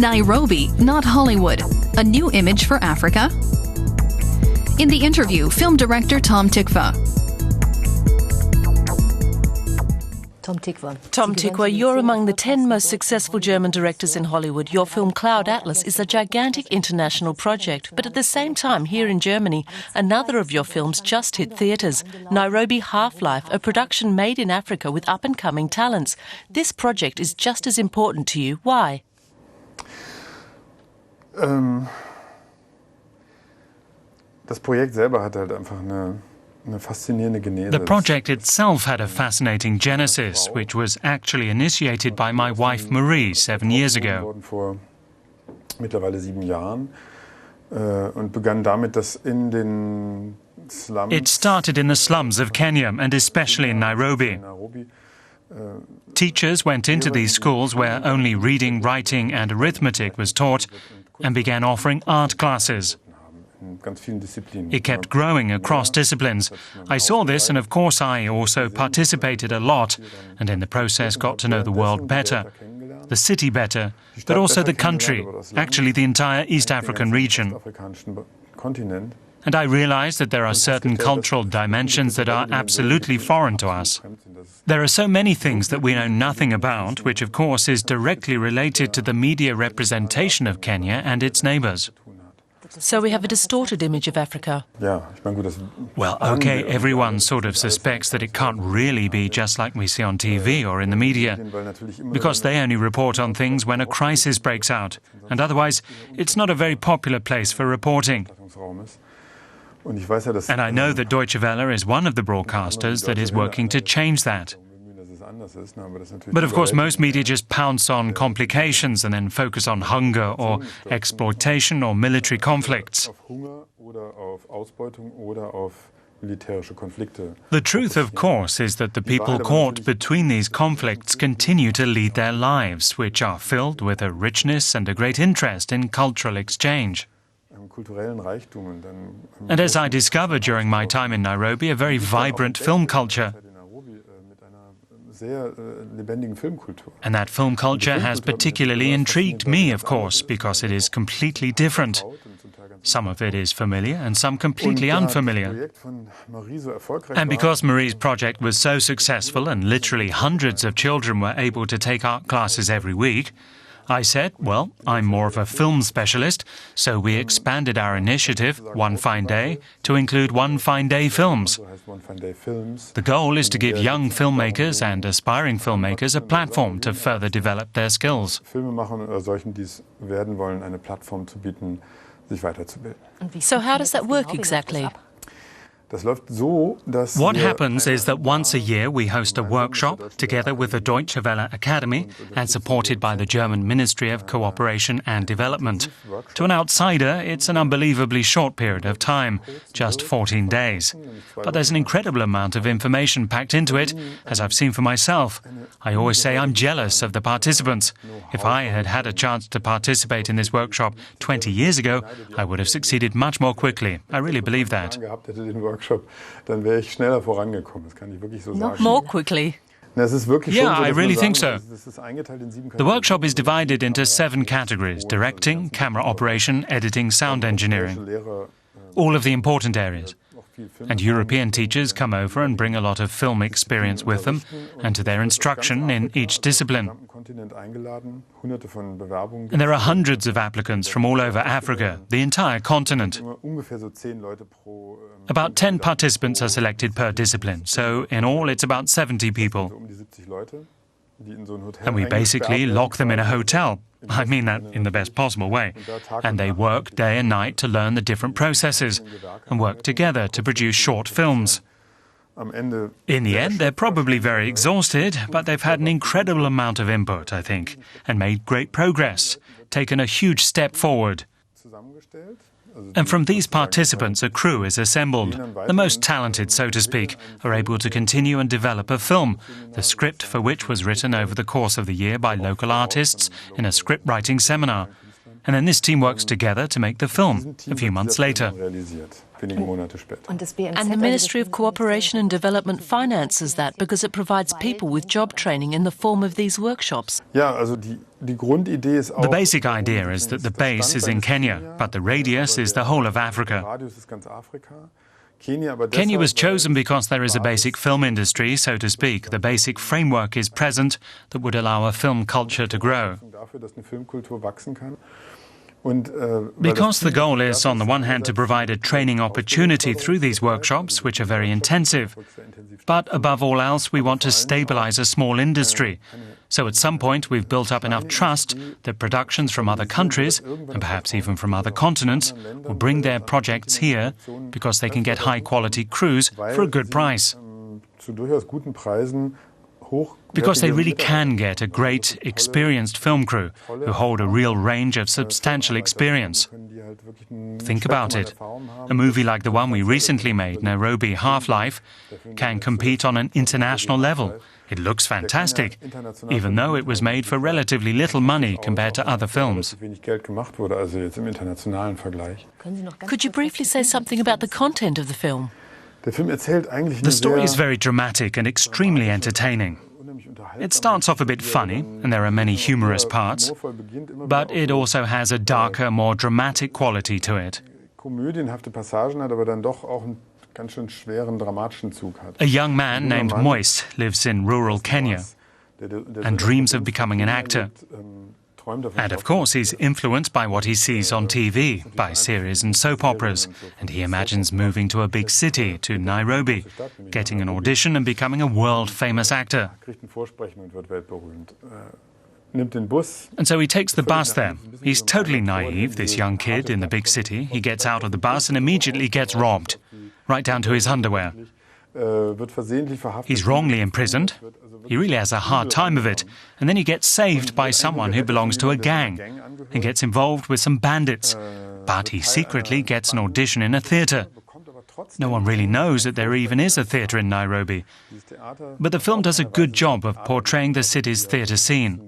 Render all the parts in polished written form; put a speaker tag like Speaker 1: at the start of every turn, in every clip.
Speaker 1: Nairobi, not Hollywood. A new image for Africa? In the interview, film director Tom Tikva.
Speaker 2: Tom Tikva, you're among the 10 most successful German directors in Hollywood. Your film Cloud Atlas is a gigantic international project. But at the same time, here in Germany, another of your films just hit theatres, Nairobi Half-Life, a production made in Africa with up-and-coming talents. This project is just as important to you. Why?
Speaker 3: Das Projekt selber hat halt einfach eine faszinierende Genese.
Speaker 4: The project itself had a fascinating genesis, which was actually initiated by my wife Marie 7 years ago.
Speaker 3: Vor mittlerweile 7 Jahren und begann damit, dass in den Slums.
Speaker 4: It started in the slums of Kenya and especially in Nairobi. Teachers went into these schools where only reading, writing and arithmetic was taught and began offering art classes. It kept growing across disciplines. I saw this and of course I also participated a lot and in the process got to know the world better, the city better, but also the country, actually the entire East African region. And I realized that there are certain cultural dimensions that are absolutely foreign to us. There are so many things that we know nothing about, which of course is directly related to the media representation of Kenya and its neighbors.
Speaker 2: So we have a distorted image of Africa.
Speaker 4: Well, okay, everyone sort of suspects that it can't really be just like we see on TV or in the media, because they only report on things when a crisis breaks out, and otherwise it's not a very popular place for reporting. And I know that Deutsche Welle is one of the broadcasters that is working to change that. But of course most media just pounce on complications and then focus on hunger or exploitation or military conflicts. The truth, of course, is that the people caught between these conflicts continue to lead their lives, which are filled with a richness and a great interest in cultural exchange. And as I discovered during my time in Nairobi, a very vibrant film culture. And that film culture has particularly intrigued me, of course, because it is completely different. Some of it is familiar and some completely unfamiliar. And because Marie's project was so successful and literally hundreds of children were able to take art classes every week, I said, well, I'm more of a film specialist, so we expanded our initiative, One Fine Day, to include One Fine Day films. The goal is to give young filmmakers and aspiring filmmakers a platform to further develop their skills.
Speaker 2: So how does that work exactly?
Speaker 4: What happens is that once a year we host a workshop together with the Deutsche Welle Academy and supported by the German Ministry of Cooperation and Development. To an outsider, it's an unbelievably short period of time, just 14 days. But there's an incredible amount of information packed into it, as I've seen for myself. I always say I'm jealous of the participants. If I had had a chance to participate in this workshop 20 years ago, I would have succeeded much more quickly. I really believe that.
Speaker 2: More quickly?
Speaker 4: Yeah, I really think so. The workshop is divided into 7 categories: directing, camera operation, editing, sound engineering. All of the important areas. And European teachers come over and bring a lot of film experience with them and to their instruction in each discipline. And there are hundreds of applicants from all over Africa, the entire continent. About 10 participants are selected per discipline, so in all it's about 70 people. And we basically lock them in a hotel. I mean that in the best possible way. And they work day and night to learn the different processes and work together to produce short films. In the end, they're probably very exhausted, but they've had an incredible amount of input, I think, and made great progress, taken a huge step forward. And from these participants, a crew is assembled. The most talented, so to speak, are able to continue and develop a film, the script for which was written over the course of the year by local artists in a script-writing seminar. And then this team works together to make the film a few months later.
Speaker 3: wenige Monate später.
Speaker 2: And the Ministry of Cooperation and Development finances that because it provides people with job training in the form of these workshops.
Speaker 3: Ja, also die Grundidee ist auch,
Speaker 4: The basic idea is that the base is in Kenya, but the radius is the whole of Africa.
Speaker 3: Radius ist ganz Afrika. Kenya
Speaker 4: was chosen because there is a basic film industry, so to speak. The basic framework is present that would allow a film culture to grow.
Speaker 3: dafür, dass eine Filmkultur wachsen kann.
Speaker 4: Because the goal is, on the one hand, to provide a training opportunity through these workshops, which are very intensive, but above all else, we want to stabilize a small industry. So at some point, we've built up enough trust that productions from other countries, and perhaps even from other continents, will bring their projects here because they can get high-quality crews for a good price.
Speaker 3: Zu durchaus guten Preisen
Speaker 4: Because they really can get a great, experienced film crew who hold a real range of substantial experience. Think about it. A movie like the one we recently made, Nairobi Half-Life, can compete on an international level. It looks fantastic, even though it was made for relatively little money compared to other films.
Speaker 2: Could you briefly say something about the content of the film?
Speaker 4: The story is very dramatic and extremely entertaining. It starts off a bit funny, and there are many humorous parts, but it also has a darker, more dramatic quality to it. A young man named Moise lives in rural Kenya and dreams of becoming an actor. And of course, he's influenced by what he sees on TV, by series and soap operas, and he imagines moving to a big city, to Nairobi, getting an audition and becoming a world-famous actor. And so he takes the bus there. He's totally naive, this young kid in the big city. He gets out of the bus and immediately gets robbed, right down to his underwear. He's wrongly imprisoned. He really has a hard time of it. And then he gets saved by someone who belongs to a gang and gets involved with some bandits. But he secretly gets an audition in a theatre. No one really knows that there even is a theatre in Nairobi. But the film does a good job of portraying the city's theatre scene.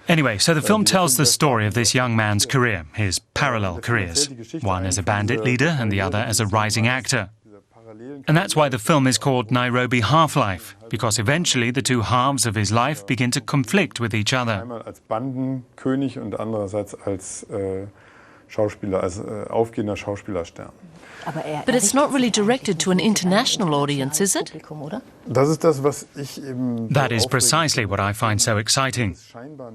Speaker 4: Anyway, so the film tells the story of this young man's career, his parallel careers, one as a bandit leader and the other as a rising actor. And that's why the film is called Nairobi Half-Life, because eventually the two halves of his life begin to conflict with each other.
Speaker 2: But it's not really directed to an international audience, is it?
Speaker 4: That is precisely what I find so exciting.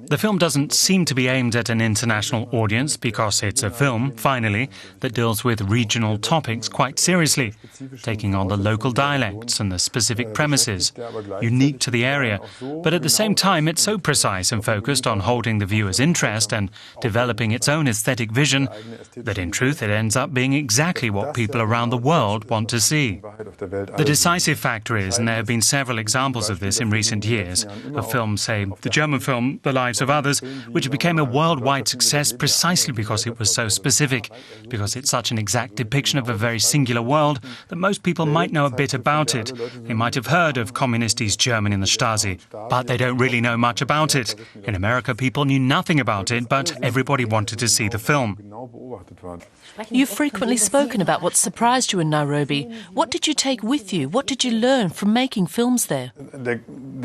Speaker 4: The film doesn't seem to be aimed at an international audience because it's a film, finally, that deals with regional topics quite seriously, taking on the local dialects and the specific premises, unique to the area. But at the same time, it's so precise and focused on holding the viewer's interest and developing its own aesthetic vision that in truth it ends up being exactly what people around the world want to see. The decisive factor is, and there have been several examples of this in recent years, of films, say, the German film The Lives of Others, which became a worldwide success precisely because it was so specific, because it's such an exact depiction of a very singular world that most people might know a bit about it. They might have heard of communist East Germany and the Stasi, but they don't really know much about it. In America, people knew nothing about it, but everybody wanted to see the film.
Speaker 2: You've frequently spoken about what surprised you in Nairobi. What did you take with you? What did you learn from making films there?
Speaker 3: The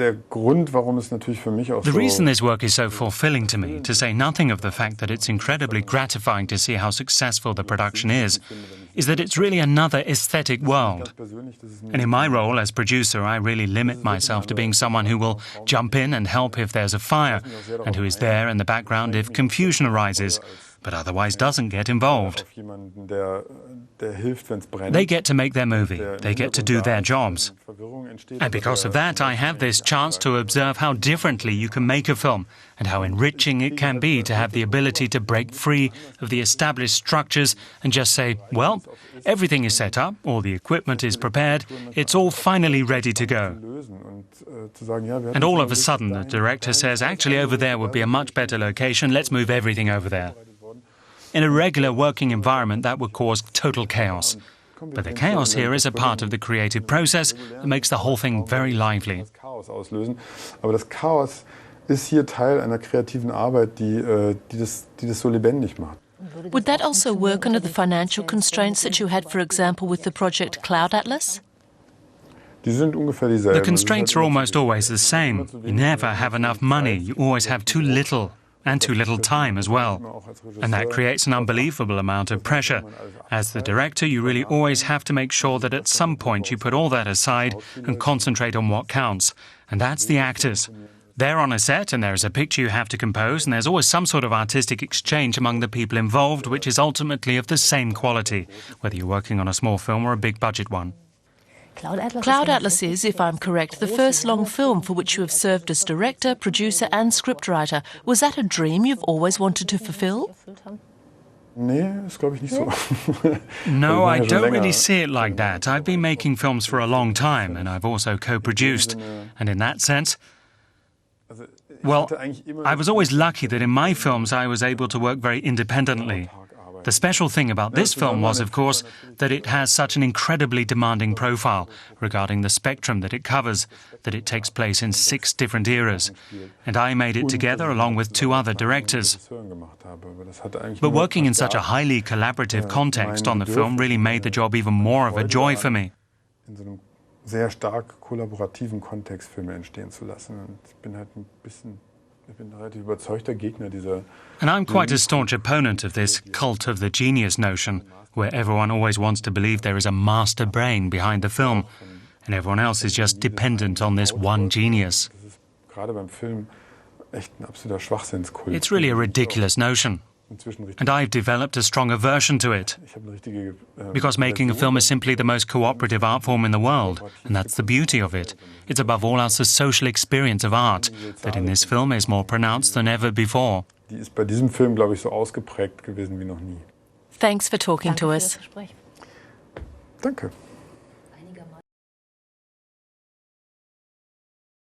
Speaker 4: reason this work is so fulfilling to me, to say nothing of the fact that it's incredibly gratifying to see how successful the production is that it's really another aesthetic world. And in my role as producer, I really limit myself to being someone who will jump in and help if there's a fire, and who is there in the background if confusion arises, but otherwise doesn't get involved. They get to make their movie. They get to do their jobs. And because of that, I have this chance to observe how differently you can make a film and how enriching it can be to have the ability to break free of the established structures and just say, well, everything is set up, all the equipment is prepared, it's all finally ready to go. And all of a sudden, the director says, actually, over there would be a much better location, let's move everything over there. In a regular working environment, that would cause total chaos. But the chaos here is a part of the creative process that makes the whole thing very lively.
Speaker 3: Aber das Chaos ist hier Teil einer kreativen Arbeit, die das so lebendig macht.
Speaker 2: Would that also work under the financial constraints that you had, for example, with the project Cloud Atlas?
Speaker 4: The constraints are almost always the same. You never have enough money. You always have too little, and too little time as well. And that creates an unbelievable amount of pressure. As the director, you really always have to make sure that at some point you put all that aside and concentrate on what counts. And that's the actors. They're on a set and there's a picture you have to compose, and there's always some sort of artistic exchange among the people involved, which is ultimately of the same quality, whether you're working on a small film or a big budget one.
Speaker 2: Cloud Atlas is, if I'm correct, the first long film for which you have served as director, producer and scriptwriter. Was that a dream you've always wanted to fulfill?
Speaker 4: No, I don't really see it like that. I've been making films for a long time, and I've also co-produced. And in that sense, well, I was always lucky that in my films I was able to work very independently. The special thing about this film was, of course, that it has such an incredibly demanding profile regarding the spectrum that it covers, that it takes place in 6 different eras. And I made it together along with 2 other directors. But working in such a highly collaborative context on the film really made the job even more of a joy for me.
Speaker 3: Sehr stark kollaborativen Kontext Filme entstehen zu lassen. Und ich bin ein relativ überzeugter Gegner dieser.
Speaker 4: And I'm quite a staunch opponent of this cult of the genius notion, where everyone always wants to believe there is a master brain behind the film, and everyone else is just dependent on this one genius.
Speaker 3: Gerade beim Film echt ein absoluter Schwachsinnskult.
Speaker 4: It's really a ridiculous notion. And I've developed a strong aversion to it, because making a film is simply the most cooperative art form in the world, and that's the beauty of it. It's above all else a social experience of art, that in this film is more pronounced than ever before.
Speaker 3: Die ist bei diesem Film, glaube ich, so ausgeprägt gewesen wie noch nie.
Speaker 2: Thanks for talking to us.
Speaker 3: Danke.